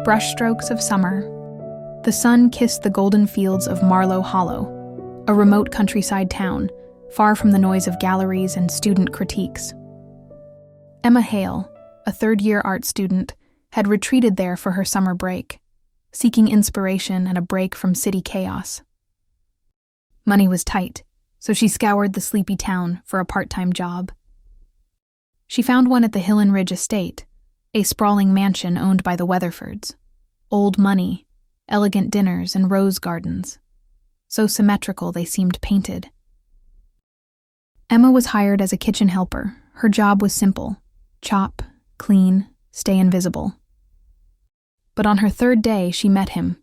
Brushstrokes of Summer. The sun kissed the golden fields of Marlow Hollow, a remote countryside town, far from the noise of galleries and student critiques. Emma Hale, a third-year art student, had retreated there for her summer break, seeking inspiration and a break from city chaos. Money was tight, so she scoured the sleepy town for a part-time job. She found one at the Hill and Ridge estate, a sprawling mansion owned by the Weatherfords. Old money, elegant dinners, and rose gardens. So symmetrical they seemed painted. Emma was hired as a kitchen helper. Her job was simple: chop, clean, stay invisible. But on her third day, she met him,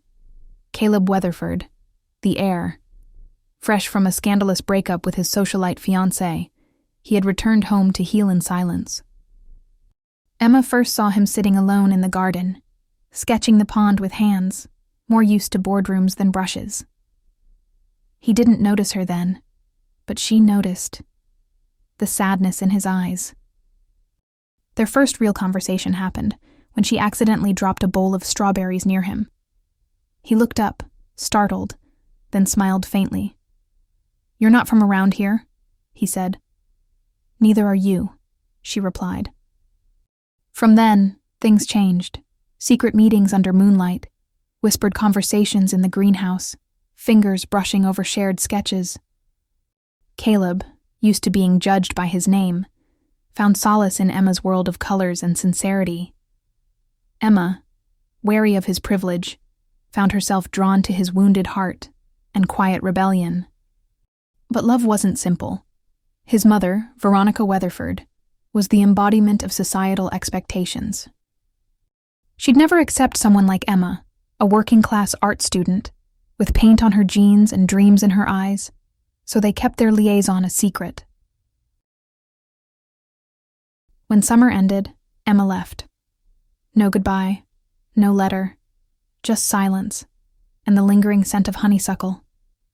Caleb Weatherford, the heir. Fresh from a scandalous breakup with his socialite fiancée, he had returned home to heal in silence. Emma first saw him sitting alone in the garden, sketching the pond with hands, more used to boardrooms than brushes. He didn't notice her then, but she noticed the sadness in his eyes. Their first real conversation happened when she accidentally dropped a bowl of strawberries near him. He looked up, startled, then smiled faintly. "You're not from around here," he said. "Neither are you," she replied. From then, things changed. Secret meetings under moonlight, whispered conversations in the greenhouse, fingers brushing over shared sketches. Caleb, used to being judged by his name, found solace in Emma's world of colors and sincerity. Emma, wary of his privilege, found herself drawn to his wounded heart and quiet rebellion. But love wasn't simple. His mother, Veronica Weatherford, was the embodiment of societal expectations. She'd never accept someone like Emma, a working-class art student, with paint on her jeans and dreams in her eyes, so they kept their liaison a secret. When summer ended, Emma left. No goodbye, no letter, just silence, and the lingering scent of honeysuckle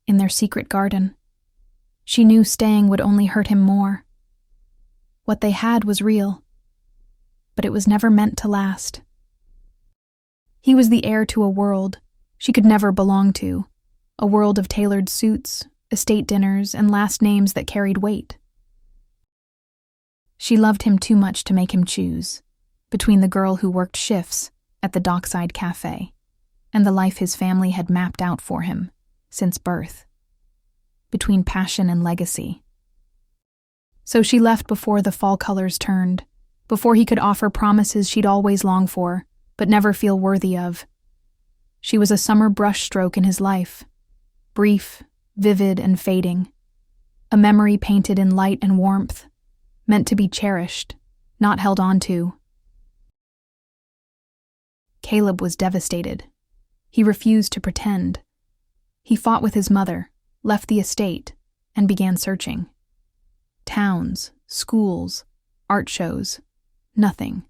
in their secret garden. She knew staying would only hurt him more. What they had was real, but it was never meant to last. He was the heir to a world she could never belong to, a world of tailored suits, estate dinners, and last names that carried weight. She loved him too much to make him choose between the girl who worked shifts at the Dockside Cafe and the life his family had mapped out for him since birth, between passion and legacy. So she left before the fall colors turned, before he could offer promises she'd always long for, but never feel worthy of. She was a summer brushstroke in his life, brief, vivid, and fading, a memory painted in light and warmth, meant to be cherished, not held on to. Caleb was devastated. He refused to pretend. He fought with his mother, left the estate, and began searching. Towns, schools, art shows, nothing.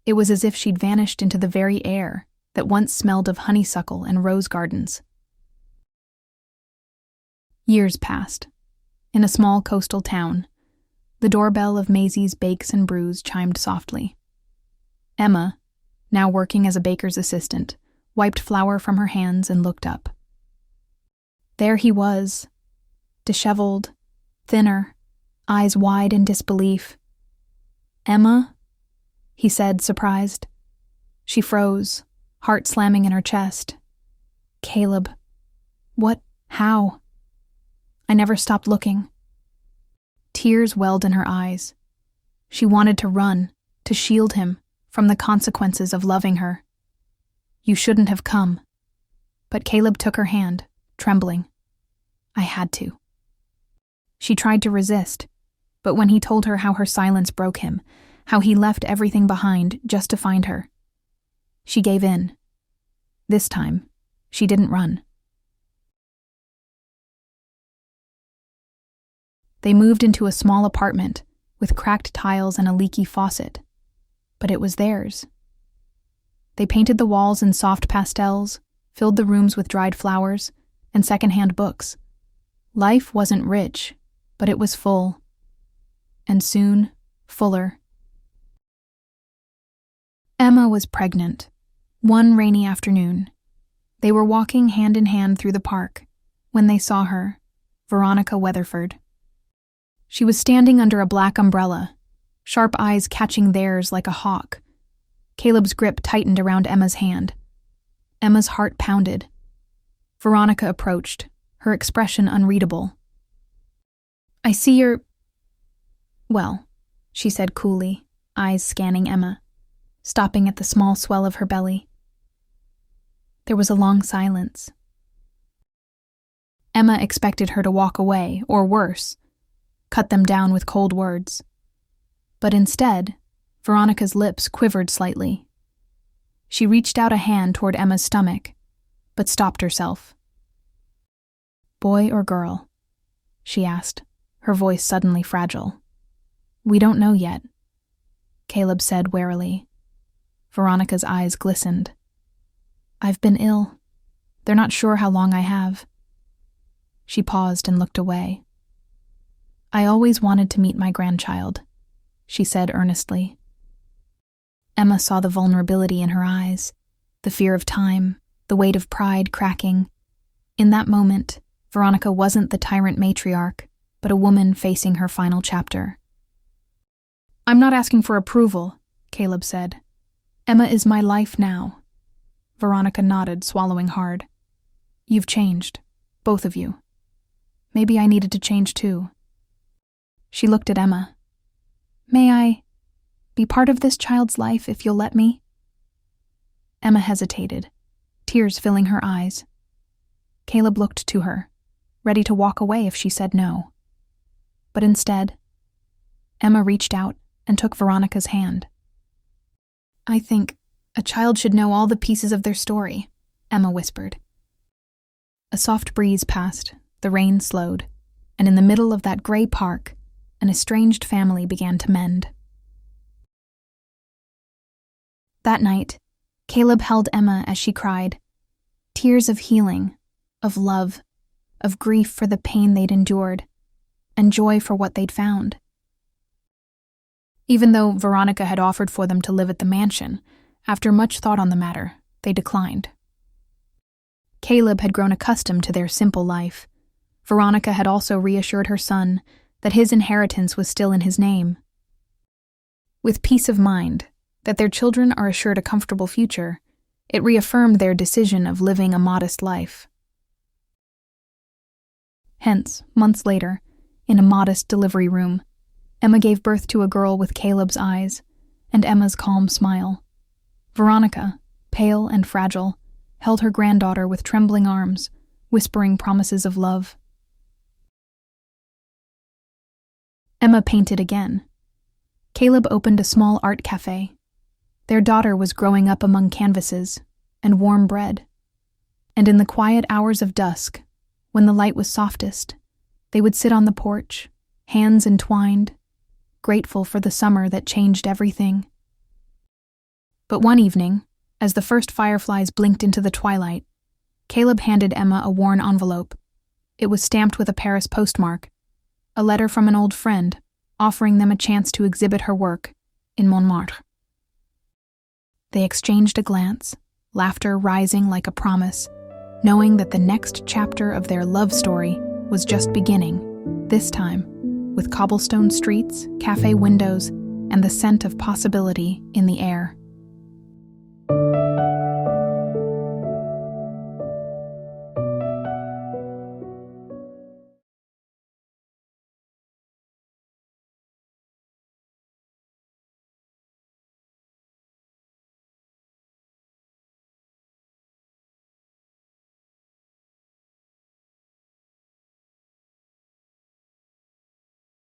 It was as if she'd vanished into the very air that once smelled of honeysuckle and rose gardens. Years passed. In a small coastal town, the doorbell of Maisie's Bakes and Brews chimed softly. Emma, now working as a baker's assistant, wiped flour from her hands and looked up. There he was, disheveled, thinner, eyes wide in disbelief. "Emma?" he said, surprised. She froze, heart slamming in her chest. "Caleb. What? How?" "I never stopped looking." Tears welled in her eyes. She wanted to run, to shield him from the consequences of loving her. "You shouldn't have come." But Caleb took her hand, trembling. "I had to." She tried to resist, but when he told her how her silence broke him, how he left everything behind just to find her, she gave in. This time, she didn't run. They moved into a small apartment with cracked tiles and a leaky faucet, but it was theirs. They painted the walls in soft pastels, filled the rooms with dried flowers, and secondhand books. Life wasn't rich, but it was full. And soon, fuller. Emma was pregnant, One rainy afternoon, they were walking hand in hand through the park when they saw her, Veronica Weatherford. She was standing under a black umbrella, sharp eyes catching theirs like a hawk. Caleb's grip tightened around Emma's hand. Emma's heart pounded. Veronica approached, her expression unreadable. "I see you're—" "Well," she said coolly, eyes scanning Emma, stopping at the small swell of her belly. There was a long silence. Emma expected her to walk away, or worse, cut them down with cold words. But instead, Veronica's lips quivered slightly. She reached out a hand toward Emma's stomach, but stopped herself. "Boy or girl?" she asked, her voice suddenly fragile. "We don't know yet," Caleb said warily. Veronica's eyes glistened. "I've been ill. They're not sure how long I have." She paused and looked away. "I always wanted to meet my grandchild," she said earnestly. Emma saw the vulnerability in her eyes, the fear of time, the weight of pride cracking. In that moment, Veronica wasn't the tyrant matriarch, but a woman facing her final chapter. "I'm not asking for approval," Caleb said. "Emma is my life now." Veronica nodded, swallowing hard. "You've changed, both of you. Maybe I needed to change too." She looked at Emma. "May I be part of this child's life if you'll let me?" Emma hesitated, tears filling her eyes. Caleb looked to her, ready to walk away if she said no. But instead, Emma reached out and took Veronica's hand. "I think a child should know all the pieces of their story," Emma whispered. A soft breeze passed, the rain slowed, and in the middle of that gray park, an estranged family began to mend. That night, Caleb held Emma as she cried, tears of healing, of love, of grief for the pain they'd endured, and joy for what they'd found. Even though Veronica had offered for them to live at the mansion, after much thought on the matter, they declined. Caleb had grown accustomed to their simple life. Veronica had also reassured her son that his inheritance was still in his name. With peace of mind, that their children are assured a comfortable future, it reaffirmed their decision of living a modest life. Hence, months later, in a modest delivery room, Emma gave birth to a girl with Caleb's eyes and Emma's calm smile. Veronica, pale and fragile, held her granddaughter with trembling arms, whispering promises of love. Emma painted again. Caleb opened a small art cafe. Their daughter was growing up among canvases and warm bread. And in the quiet hours of dusk, when the light was softest, they would sit on the porch, hands entwined, grateful for the summer that changed everything. But one evening, as the first fireflies blinked into the twilight, Caleb handed Emma a worn envelope. It was stamped with a Paris postmark, a letter from an old friend, offering them a chance to exhibit her work in Montmartre. They exchanged a glance, laughter rising like a promise, knowing that the next chapter of their love story was just beginning, this time with cobblestone streets, cafe windows, and the scent of possibility in the air.